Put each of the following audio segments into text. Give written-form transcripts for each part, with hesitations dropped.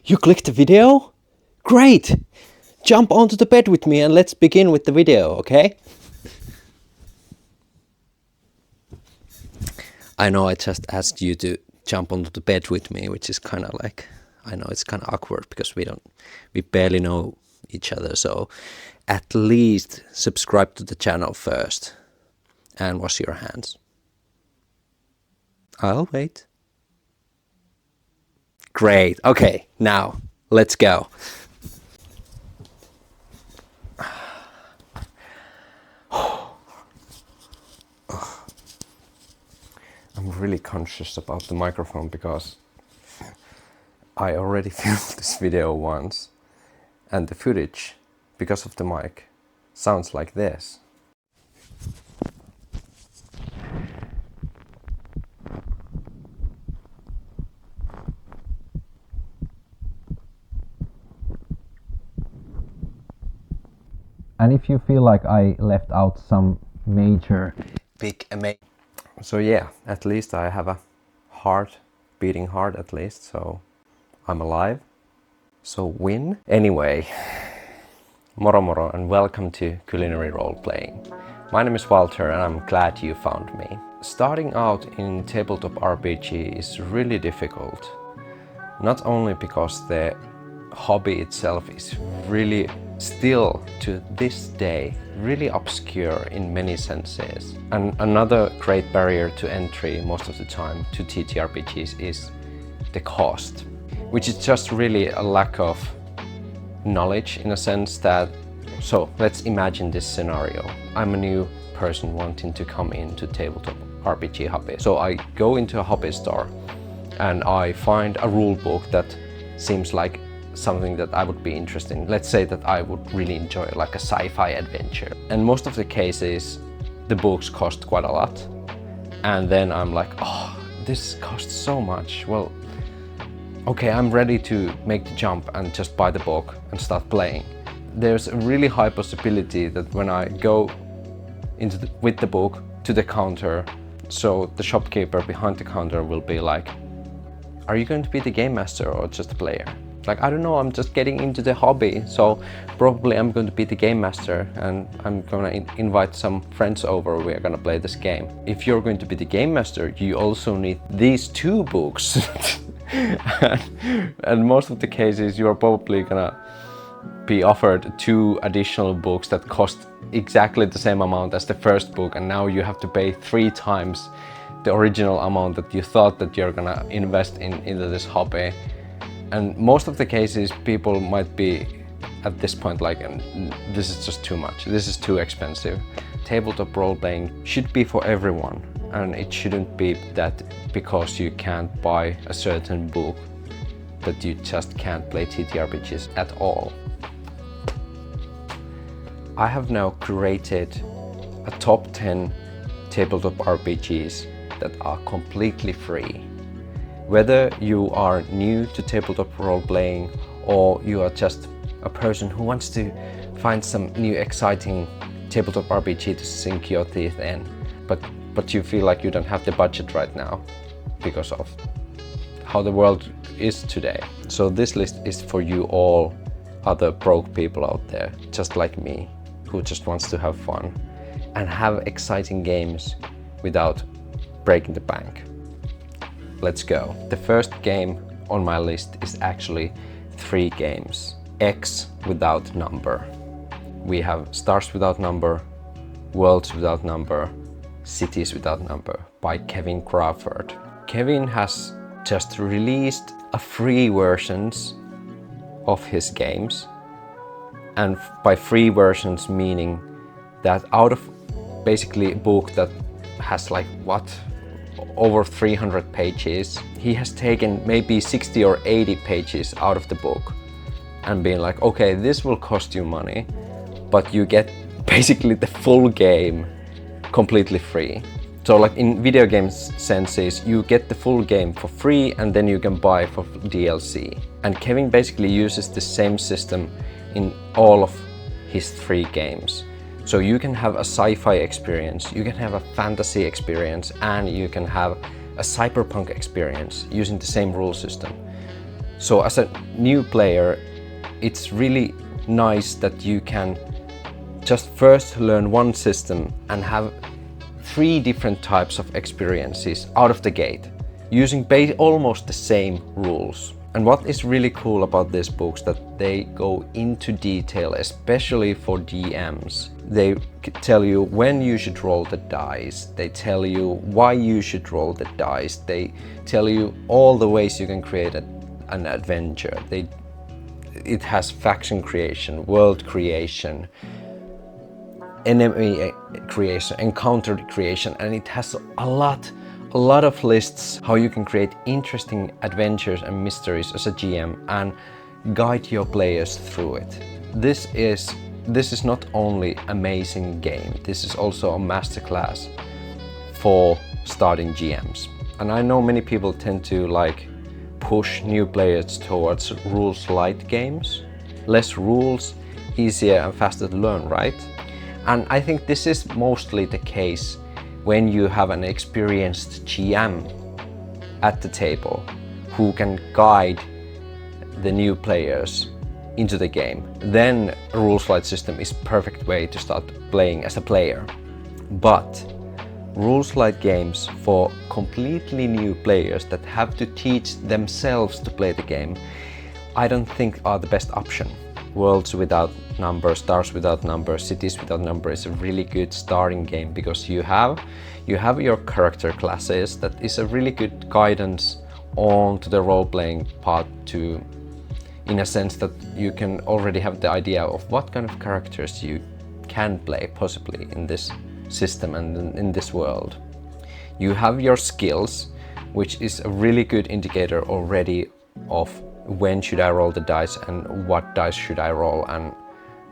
You clicked the video? Great! Jump onto the bed with me and let's begin with the video, okay? I know I just asked you to jump onto the bed with me, which is kind of like, I know it's kind of awkward because we barely know each other, so at least subscribe to the channel first and wash your hands. I'll wait. Great, okay, now let's go. I'm really conscious about the microphone because I already filmed this video once and the footage, because of the mic, sounds like this. And if you feel like I left out some major, big, amazing... So yeah, at least I have a heart, beating heart at least, so I'm alive. So win. Anyway, moro moro and welcome to Culinary Role-Playing. My name is Walter and I'm glad you found me. Starting out in Tabletop RPG is really difficult. Not only because the hobby itself is really still to this day really obscure in many senses. And another great barrier to entry most of the time to TTRPGs is the cost, which is just really a lack of knowledge in a sense that, so let's imagine this scenario. I'm a new person wanting to come into Tabletop RPG hobby. So I go into a hobby store and I find a rule book that seems like something that I would be interested in. Let's say that I would really enjoy like a sci-fi adventure. And most of the cases, the books cost quite a lot. And then I'm like, oh, this costs so much. Well, okay, I'm ready to make the jump and just buy the book and start playing. There's a really high possibility that when I go with the book to the counter, so the shopkeeper behind the counter will be like, are you going to be the game master or just a player? Like, I don't know, I'm just getting into the hobby, so probably I'm going to be the game master and I'm gonna invite some friends over, we're gonna play this game. If you're going to be the game master, you also need these two books. and most of the cases you're probably gonna be offered two additional books that cost exactly the same amount as the first book, and now you have to pay 3 times the original amount that you thought that you're gonna invest into this hobby. And most of the cases people might be at this point like, this is just too much, this is too expensive. Tabletop role-playing should be for everyone, and it shouldn't be that because you can't buy a certain book that you just can't play TTRPGs at all. I have now created a top 10 tabletop RPGs that are completely free. Whether you are new to tabletop role-playing or you are just a person who wants to find some new exciting tabletop RPG to sink your teeth in, but you feel like you don't have the budget right now because of how the world is today. So this list is for you all other broke people out there, just like me, who just wants to have fun and have exciting games without breaking the bank. Let's go. The first game on my list is actually 3 games. X without number. We have Stars Without Number, Worlds Without Number, Cities Without Number by Kevin Crawford. Kevin has just released a free versions of his games, and by free versions meaning that out of basically a book that has like over 300 pages, he has taken maybe 60 or 80 pages out of the book and been like, okay, this will cost you money, but you get basically the full game completely free. So like in video games senses, you get the full game for free and then you can buy for DLC. And Kevin basically uses the same system in all of his 3 games. So you can have a sci-fi experience, you can have a fantasy experience, and you can have a cyberpunk experience using the same rule system. So as a new player, it's really nice that you can just first learn one system and have 3 different types of experiences out of the gate, using almost the same rules. And what is really cool about these books, that they go into detail, especially for DMs. They tell you when you should roll the dice, they tell you why you should roll the dice, they tell you all the ways you can create an adventure. It has faction creation, world creation, enemy creation, encounter creation, and it has a lot of lists how you can create interesting adventures and mysteries as a GM and guide your players through it. This is not only amazing game, this is also a masterclass for starting GMs. And I know many people tend to like push new players towards rules light games. Less rules, easier and faster to learn, right? And I think this is mostly the case when you have an experienced GM at the table who can guide the new players into the game. Then a rules light system is perfect way to start playing as a player. But rules light games for completely new players that have to teach themselves to play the game, I don't think are the best option. Worlds Without Number, Stars Without Number, Cities Without Number is a really good starting game because you have your character classes. That is a really good guidance on to the role-playing part too, in a sense that you can already have the idea of what kind of characters you can play possibly in this system and in this world. You have your skills, which is a really good indicator already of when should I roll the dice and what dice should I roll and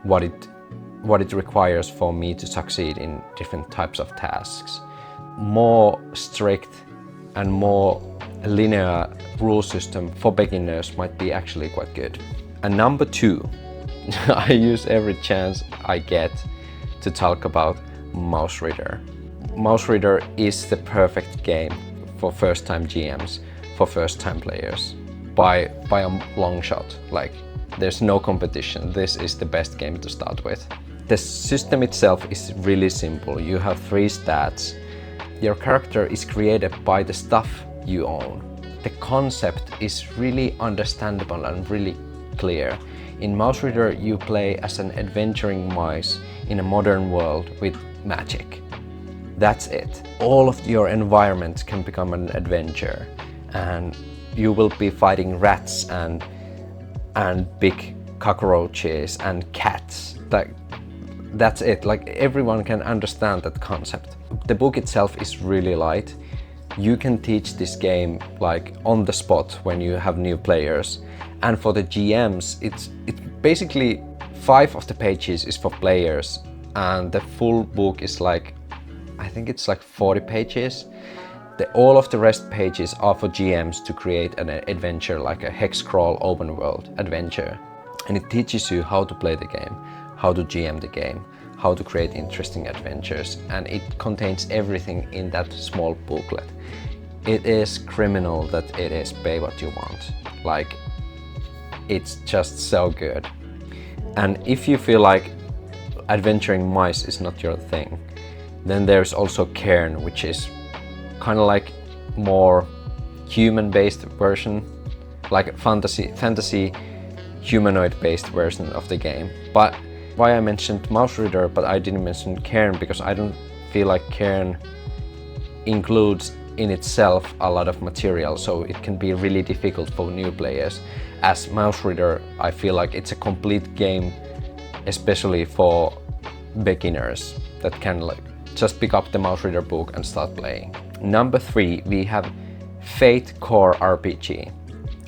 what it requires for me to succeed in different types of tasks. More strict and more linear rule system for beginners might be actually quite good. And number 2, I use every chance I get to talk about Mausritter. Mausritter is the perfect game for first-time GMs, for first-time players. By a long shot. Like, there's no competition. This is the best game to start with. The system itself is really simple. You have 3 stats. Your character is created by the stuff you own. The concept is really understandable and really clear. In Mausritter, you play as an adventuring mice in a modern world with magic. That's it. All of your environment can become an adventure, and you will be fighting rats and big cockroaches and cats. That's it. Like, everyone can understand that concept. The book itself is really light. You can teach this game like on the spot when you have new players. And for the GMs, it's basically 5 of the pages is for players, and the full book is like, I think it's like 40 pages. All of the rest pages are for GMs to create an adventure, like a hex crawl open world adventure. And it teaches you how to play the game, how to GM the game, how to create interesting adventures, and it contains everything in that small booklet. It is criminal that it is pay what you want. Like, it's just so good. And if you feel like adventuring mice is not your thing, then there's also Cairn, which is kind of like more human-based version, like a fantasy humanoid-based version of the game. But why I mentioned Mausritter but I didn't mention Cairn, because I don't feel like Cairn includes in itself a lot of material, so it can be really difficult for new players. As Mausritter, I feel like it's a complete game, especially for beginners that can like just pick up the Mausritter book and start playing. Number 3, we have Fate Core RPG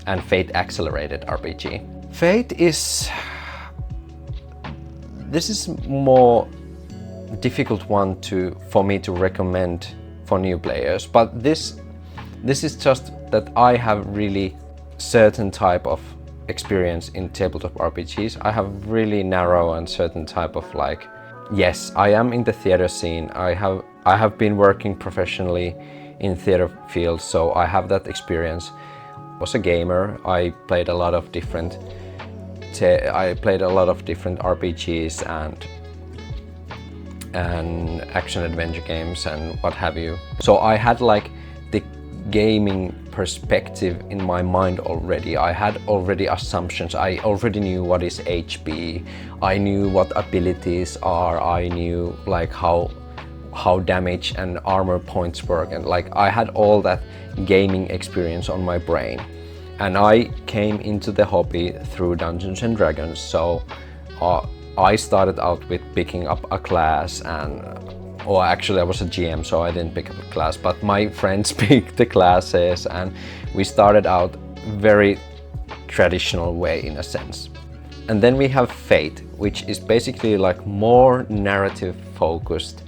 and Fate Accelerated RPG. Fate is... this is more difficult one for me to recommend for new players, but this is just that I have really certain type of experience in tabletop RPGs. I have really narrow and certain type of like, yes, I am in the theater scene. I have been working professionally in theater field, so I have that experience. I was a gamer. I played a lot of different RPGs and action adventure games and what have you. So I had like the gaming perspective in my mind already. I had already assumptions. I already knew what is HP. I knew what abilities are. I knew like how damage and armor points work, and like I had all that gaming experience on my brain. And I came into the hobby through Dungeons and Dragons, so I started out with picking up a class, or actually I was a GM, so I didn't pick up a class, but my friends picked the classes, and we started out very traditional way in a sense. And then we have Fate, which is basically like more narrative focused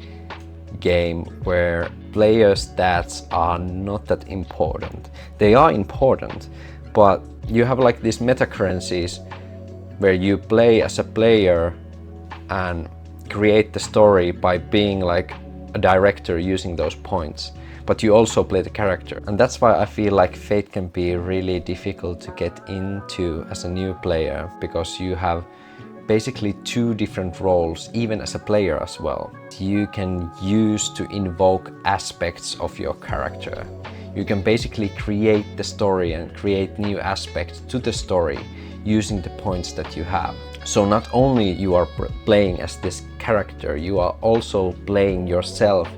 game where player stats are not that important. They are important, but you have like these meta currencies where you play as a player and create the story by being like a director using those points, but you also play the character. And that's why I feel like Fate can be really difficult to get into as a new player, because you have basically two different roles, even as a player as well. You can use to invoke aspects of your character. You can basically create the story and create new aspects to the story using the points that you have. So not only you are playing as this character, you are also playing yourself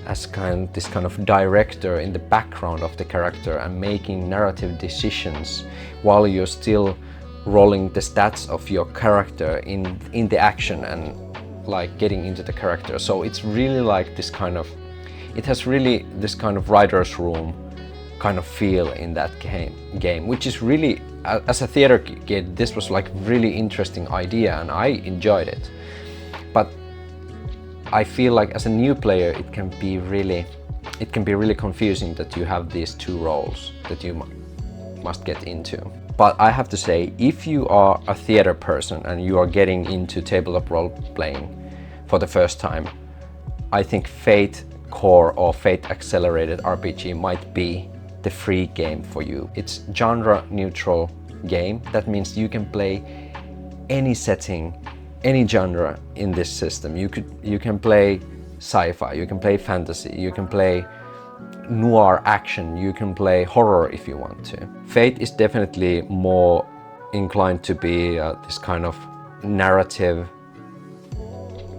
as this kind of director in the background of the character and making narrative decisions while you're still rolling the stats of your character in the action and like getting into the character. So it's really like this kind of, it has really this kind of writer's room kind of feel in that game, which is really, as a theater kid, this was like really interesting idea and I enjoyed it. But I feel like as a new player it can be really confusing that you have these two roles that you must get into. But I have to say, if you are a theater person and you are getting into tabletop role-playing for the first time, I think Fate Core or Fate Accelerated RPG might be the free game for you. It's genre-neutral game. That means you can play any setting, any genre in this system. You can play sci-fi, you can play fantasy, you can play noir action, you can play horror if you want to. Fate is definitely more inclined to be this kind of narrative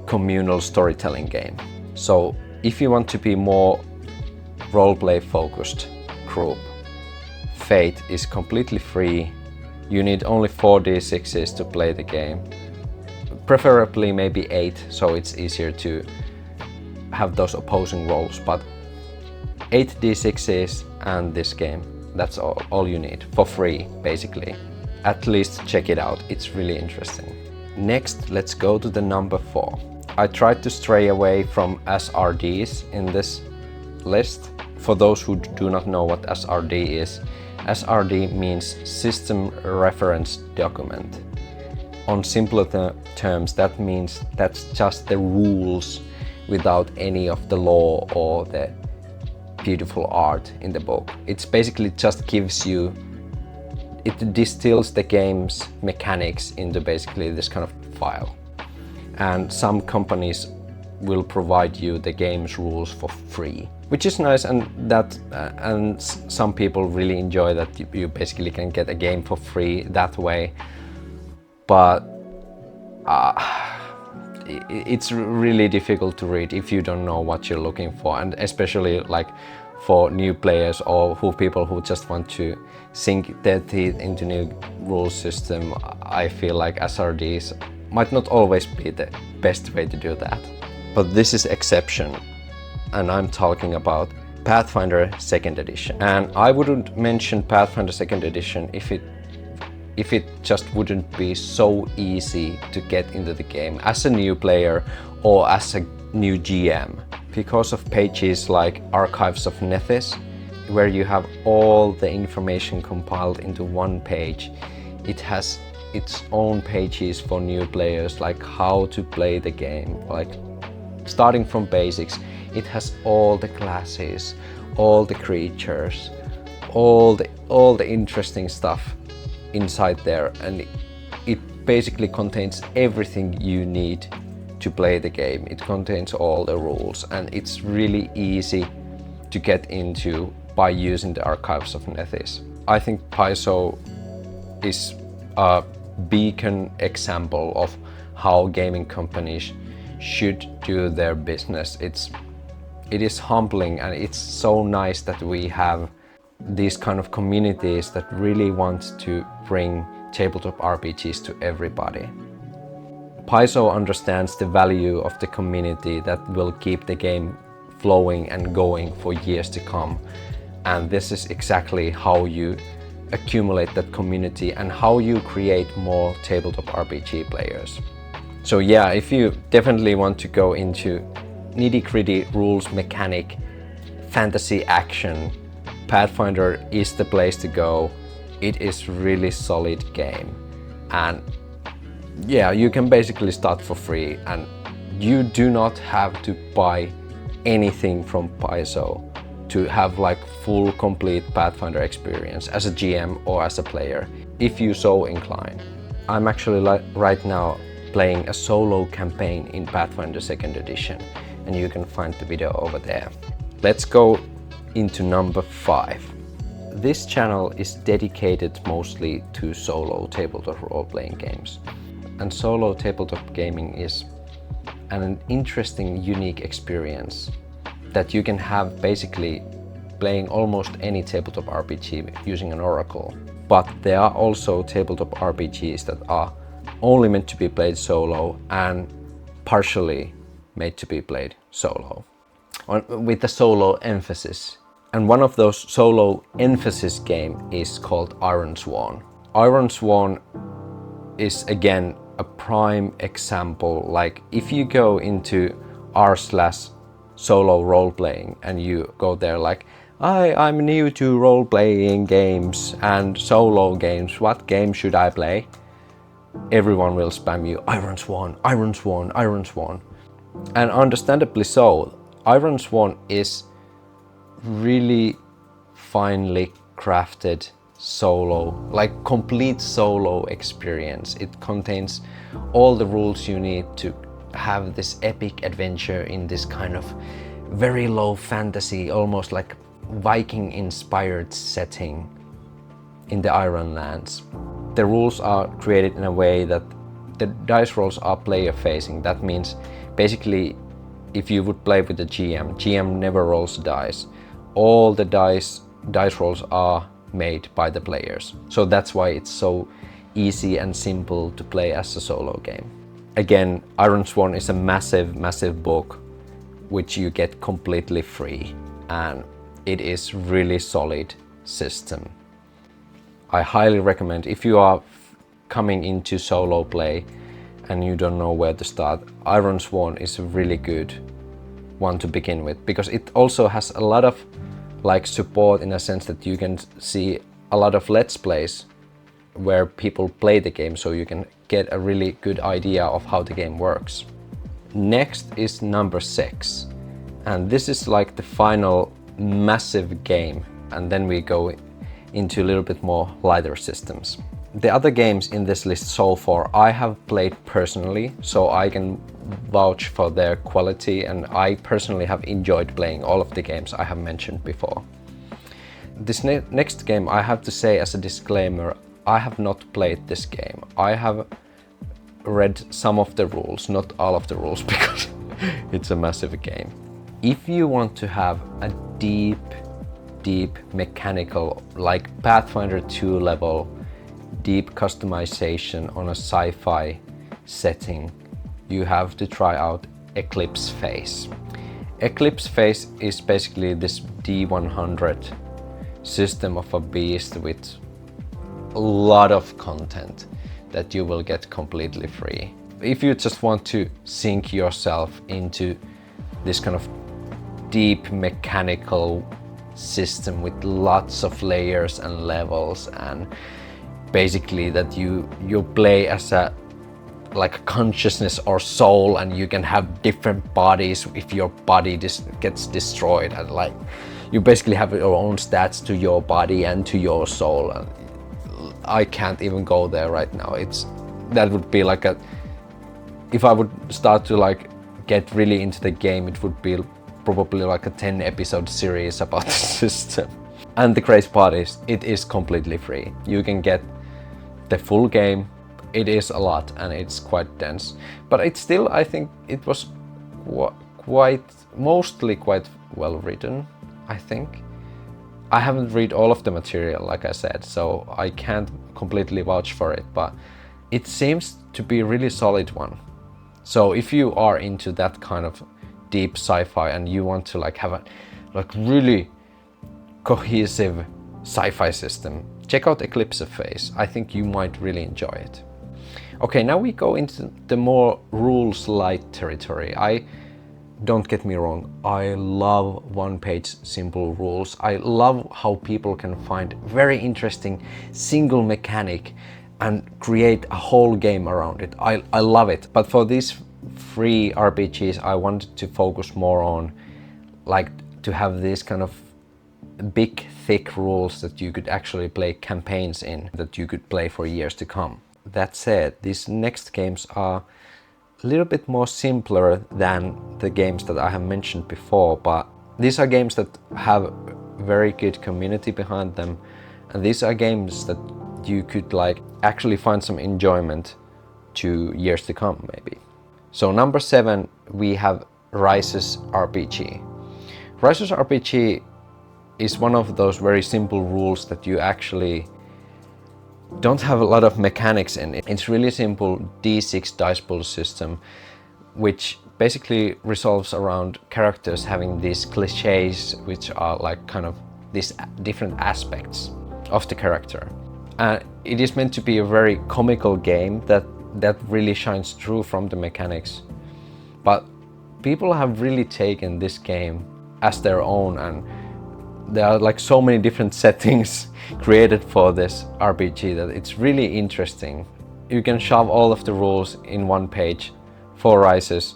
communal storytelling game. So if you want to be more roleplay focused group, Fate is completely free. You need only 4d6s to play the game, preferably maybe 8, so it's easier to have those opposing roles, but 8d6s and this game, that's all you need for free basically. At least check it out, it's really interesting. Next, let's go to the number 4. I tried to stray away from SRDs in this list. For those who do not know what SRD is, SRD means System Reference Document. On simpler terms, that means that's just the rules without any of the law or the beautiful art in the book. It's basically just gives you, it distills the game's mechanics into basically this kind of file. And some companies will provide you the game's rules for free, which is nice, and some people really enjoy that you basically can get a game for free that way. But it's really difficult to read if you don't know what you're looking for, and especially like for new players or people who just want to sink their teeth into new rule system. I feel like SRDs might not always be the best way to do that. But this is exception, and I'm talking about Pathfinder 2nd edition. And I wouldn't mention Pathfinder 2nd edition if it just wouldn't be so easy to get into the game as a new player or as a new GM, because of pages like Archives of Nethys, where you have all the information compiled into one page. It has its own pages for new players, like how to play the game, like starting from basics. It has all the classes, all the creatures, all the interesting stuff inside there, and it basically contains everything you need to play the game. It contains all the rules, and it's really easy to get into by using the archives of Nethys. I think Paizo is a beacon example of how gaming companies should do their business. It is humbling, and it's so nice that we have these kind of communities that really want to bring tabletop RPGs to everybody. Paizo understands the value of the community that will keep the game flowing and going for years to come. And this is exactly how you accumulate that community and how you create more tabletop RPG players. So yeah, if you definitely want to go into nitty-gritty rules, mechanic, fantasy action, Pathfinder is the place to go. It is really solid game, and yeah, you can basically start for free, and you do not have to buy anything from Paizo to have like full complete Pathfinder experience as a GM or as a player, if you so incline. I'm actually right now playing a solo campaign in Pathfinder 2nd edition, and you can find the video over there. Let's go into number 5. This channel is dedicated mostly to solo tabletop role-playing games. And solo tabletop gaming is an interesting, unique experience that you can have basically playing almost any tabletop RPG using an oracle. But there are also tabletop RPGs that are only meant to be played solo and partially made to be played solo, with a solo emphasis. And one of those solo emphasis game is called Ironsworn. Ironsworn is again a prime example. Like if you go into r/solo role-playing and you go there like, I'm new to role-playing games and solo games, what game should I play? Everyone will spam you, Ironsworn, Ironsworn, Ironsworn. And understandably so. Ironsworn is really finely crafted solo, like complete solo experience. It contains all the rules you need to have this epic adventure in this kind of very low fantasy, almost like Viking inspired setting in the Ironlands. The rules are created in a way that the dice rolls are player facing. That means basically if you would play with the GM never rolls dice. All the dice rolls are made by the players. So that's why it's so easy and simple to play as a solo game. Again, Ironsworn is a massive book which you get completely free, and it is really solid system. I highly recommend, if you are coming into solo play and you don't know where to start, Ironsworn is a really good one to begin with, because it also has a lot of like support in a sense that you can see a lot of let's plays where people play the game, so you can get a really good idea of how the game works. Next is number 6, and this is like the final massive game, and then we go into a little bit more lighter systems. The other games in this list so far I have played personally, so I can vouch for their quality, and I personally have enjoyed playing all of the games I have mentioned before. This next game, I have to say as a disclaimer, I have not played this game. I have read some of the rules, not all of the rules, because it's a massive game. If you want to have a deep mechanical, like Pathfinder 2 level, deep customization on a sci-fi setting, you have to try out Eclipse Phase. Eclipse Phase is basically this D100 system of a beast with a lot of content that you will get completely free. If you just want to sink yourself into this kind of deep mechanical system with lots of layers and levels, and basically that you play as a like a consciousness or soul, and you can have different bodies if your body gets destroyed, and like you basically have your own stats to your body and to your soul. And I can't even go there right now. That would be like if I would start to like get really into the game, it would be probably like a 10 episode series about the system. And the crazy part is, it is completely free. You can get the full game. It is a lot and it's quite dense, but it's still, I think it was mostly quite well written, I think. I haven't read all of the material, like I said, so I can't completely vouch for it, but it seems to be a really solid one. So if you are into that kind of deep sci-fi and you want to like have a like really cohesive sci-fi system, check out Eclipse Phase. I think you might really enjoy it. Okay, now we go into the more rules light territory. Don't get me wrong, I love one-page simple rules. I love how people can find very interesting single mechanic and create a whole game around it. I love it. But for these free RPGs, I wanted to focus more on like to have this kind of big, thick rules that you could actually play campaigns in, that you could play for years to come. That said, these next games are a little bit more simpler than the games that I have mentioned before, but these are games that have very good community behind them, and these are games that you could like actually find some enjoyment to years to come maybe. So number 7, we have Risus RPG. Risus RPG is one of those very simple rules that you actually don't have a lot of mechanics in it. It's really simple D6 dice pool system, which basically resolves around characters having these cliches, which are like kind of these different aspects of the character. It is meant to be a very comical game that really shines through from the mechanics. But people have really taken this game as their own, and there are like so many different settings created for this RPG that it's really interesting. You can shove all of the rules in one page for Risus,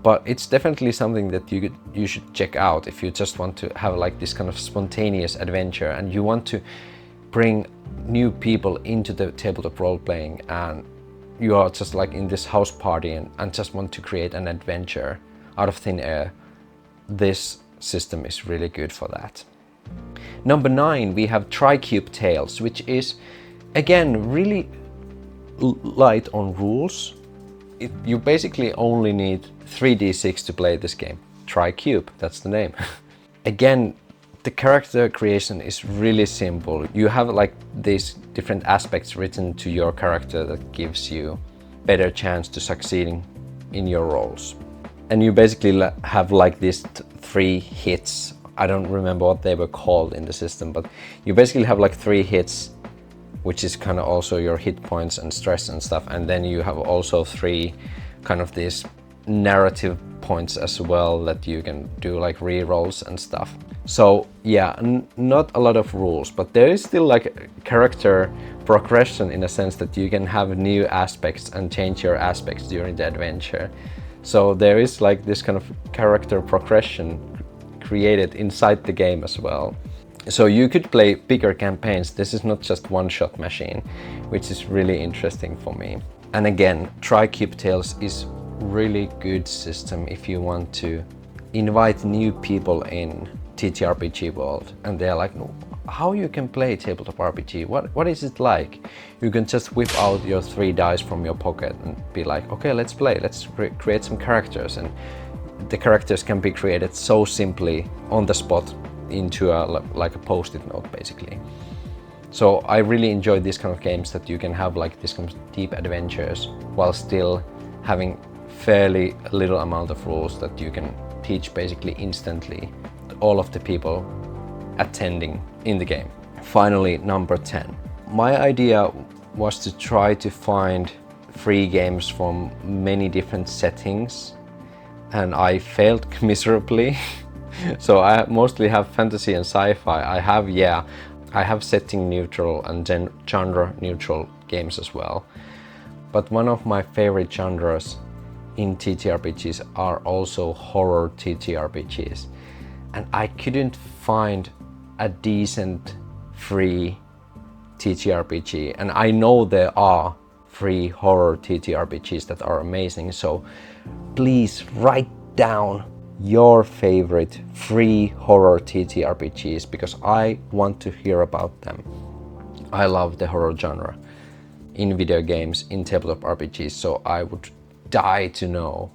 but it's definitely something that you should check out if you just want to have like this kind of spontaneous adventure and you want to bring new people into the tabletop role-playing, and you are just like in this house party and just want to create an adventure out of thin air. This system is really good for that. Number 9, we have Tricube Tales, which is again really light on rules. You basically only need 3d6 to play this game. Tricube, that's the name. Again, the character creation is really simple. You have like these different aspects written to your character that gives you better chance to succeeding in your roles. And you basically have like these 3 hits. I don't remember what they were called in the system, but you basically have like 3 hits, which is kind of also your hit points and stress and stuff. And then you have also 3 kind of these narrative points as well that you can do like re-rolls and stuff. So yeah, not a lot of rules, but there is still like character progression in a sense that you can have new aspects and change your aspects during the adventure. So there is like this kind of character progression created inside the game as well. So you could play bigger campaigns. This is not just one-shot machine, which is really interesting for me. And again, Tricube Tales is really good system if you want to invite new people in TTRPG world and they're like, no, how you can play tabletop RPG? What is it like? You can just whip out your 3 dice from your pocket and be like, okay, let's play, let's create some characters. And the characters can be created so simply on the spot into like a post-it note basically. So I really enjoy these kind of games that you can have like this kind of deep adventures while still having fairly little amount of rules that you can teach basically instantly to all of the people attending in the game. Finally, number 10. My idea was to try to find free games from many different settings, and I failed miserably. So I mostly have fantasy and sci-fi. I have setting neutral and then genre neutral games as well. But one of my favorite genres in TTRPGs are also horror TTRPGs. and I couldn't find a decent free TTRPG. And I know there are free horror TTRPGs that are amazing, so please write down your favorite free horror TTRPGs, because I want to hear about them. I love the horror genre in video games, in tabletop RPGs, so I would die to know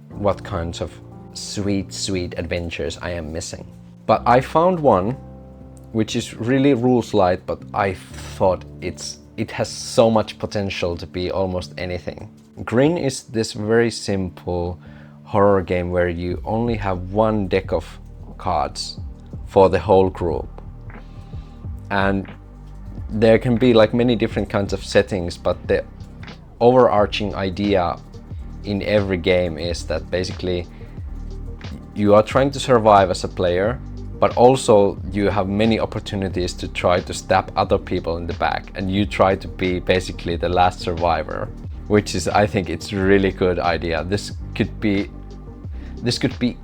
what kinds of sweet adventures I am missing. But I found one which is really rules light, but I thought it has so much potential to be almost anything. GRIN is this very simple horror game where you only have one deck of cards for the whole group. And there can be like many different kinds of settings, but the overarching idea in every game is that basically you are trying to survive as a player, but also you have many opportunities to try to stab other people in the back, and you try to be basically the last survivor, which is, I think it's a really good idea. This could be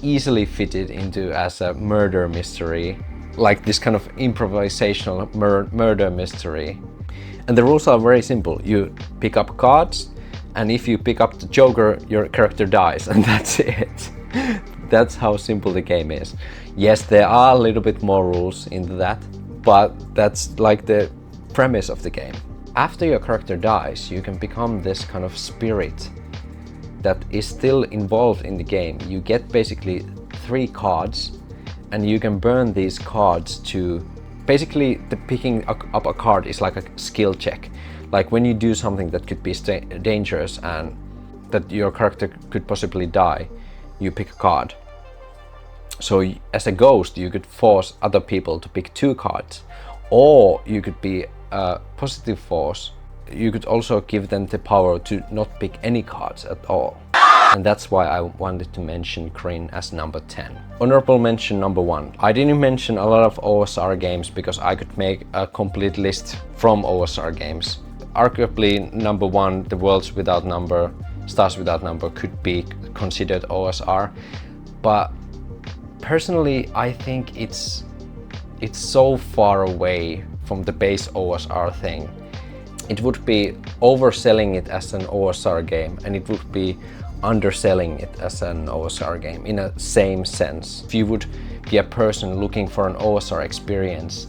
easily fitted into as a murder mystery, like this kind of improvisational murder mystery. And the rules are very simple. You pick up cards, and if you pick up the Joker, your character dies, and that's it. That's how simple the game is. Yes, there are a little bit more rules into that, but that's like the premise of the game. After your character dies, you can become this kind of spirit that is still involved in the game. You get basically 3 cards, and you can burn these cards to... Basically, the picking up a card is like a skill check. Like when you do something that could be dangerous and that your character could possibly die, you pick a card. So as a ghost, you could force other people to pick 2 cards, or you could be a positive force. You could also give them the power to not pick any cards at all. And that's why I wanted to mention GRIN as number 10. Honorable mention number 1. I didn't mention a lot of OSR games because I could make a complete list from OSR games. Arguably number 1, The Worlds Without Number, Stars Without Number could be considered OSR, but personally I think it's so far away from the base OSR thing. It would be overselling it as an OSR game, and it would be underselling it as an OSR game in a same sense. If you would be a person looking for an OSR experience,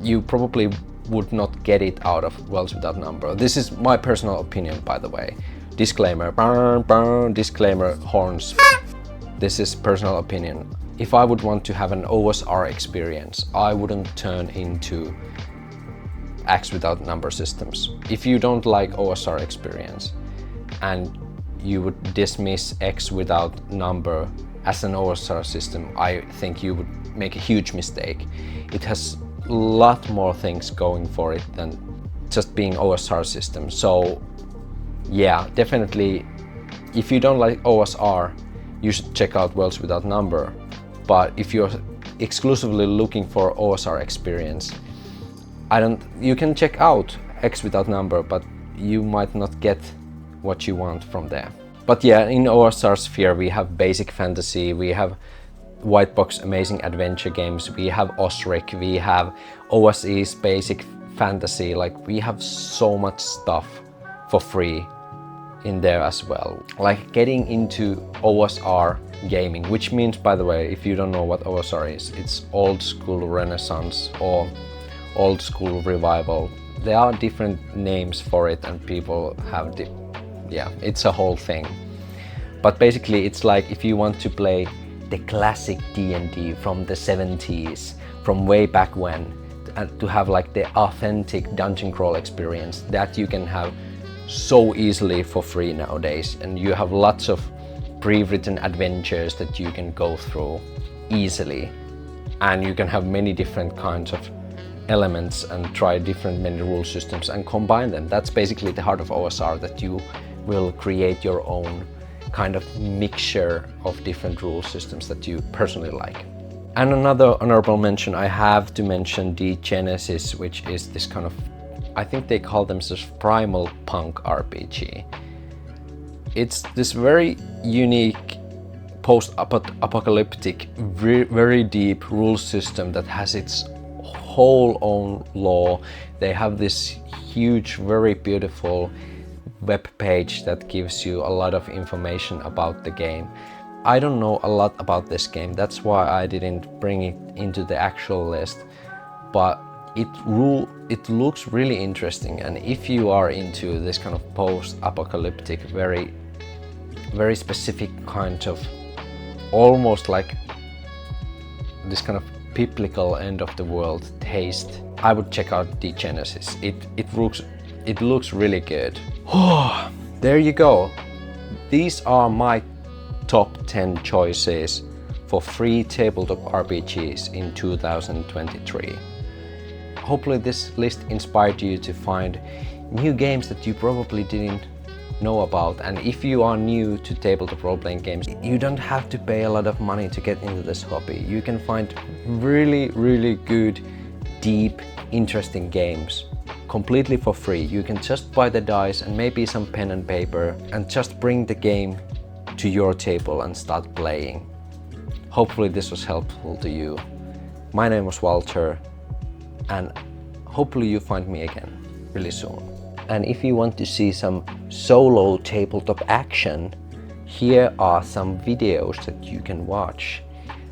you probably would not get it out of Worlds Without Number. This is my personal opinion, by the way. Disclaimer, disclaimer, horns. This is personal opinion. If I would want to have an OSR experience, I wouldn't turn into X Without Number systems. If you don't like OSR experience and you would dismiss X Without Number as an OSR system, I think you would make a huge mistake. It has a lot more things going for it than just being OSR system. So yeah, definitely, if you don't like OSR, you should check out Worlds Without Number. But if you're exclusively looking for OSR experience, you can check out X Without Number, but you might not get what you want from there. But yeah, in OSR sphere we have basic fantasy, we have white box amazing adventure games, we have OSRIC, we have OSE's basic fantasy, like we have so much stuff for free in there as well. Like getting into OSR gaming, which means, by the way, if you don't know what OSR is, it's old school Renaissance or old school revival. There are different names for it and people have yeah, it's a whole thing. But basically it's like if you want to play the classic D&D from the 70s, from way back when, and to have like the authentic dungeon crawl experience that you can have so easily for free nowadays, and you have lots of pre-written adventures that you can go through easily, and you can have many different kinds of elements and try many rule systems and combine them. That's basically the heart of OSR, that you will create your own kind of mixture of different rule systems that you personally like. And another honorable mention, I have to mention the Genesis, which is this kind of, I think they call themselves primal punk RPG. It's this very unique post-apocalyptic, very deep rule system that has its whole own lore. They have this huge, very beautiful web page that gives you a lot of information about the game. I don't know a lot about this game, that's why I didn't bring it into the actual list, but it looks really interesting, and if you are into this kind of post-apocalyptic, very specific kind of, almost like this kind of biblical end of the world taste, I would check out the Genesis. It looks really good. There you go. These are my top 10 choices for free tabletop RPGs in 2023. Hopefully this list inspired you to find new games that you probably didn't know about, and if you are new to tabletop role-playing games, you don't have to pay a lot of money to get into this hobby. You can find really good, deep, interesting games completely for free. You can just buy the dice and maybe some pen and paper and just bring the game to your table and start playing. Hopefully this was helpful to you. My name was Walter, and hopefully you find me again really soon. And if you want to see some solo tabletop action, here are some videos that you can watch.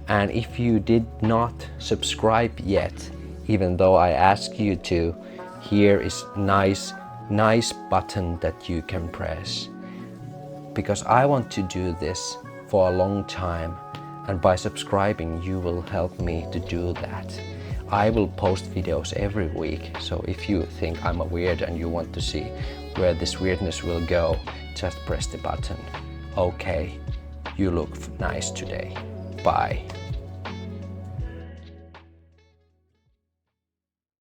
And if you did not subscribe yet, even though I ask you to, here is nice button that you can press. Because I want to do this for a long time, and by subscribing you will help me to do that. I will post videos every week, so if you think I'm a weird and you want to see where this weirdness will go, just press the button. Okay, you look nice today. Bye.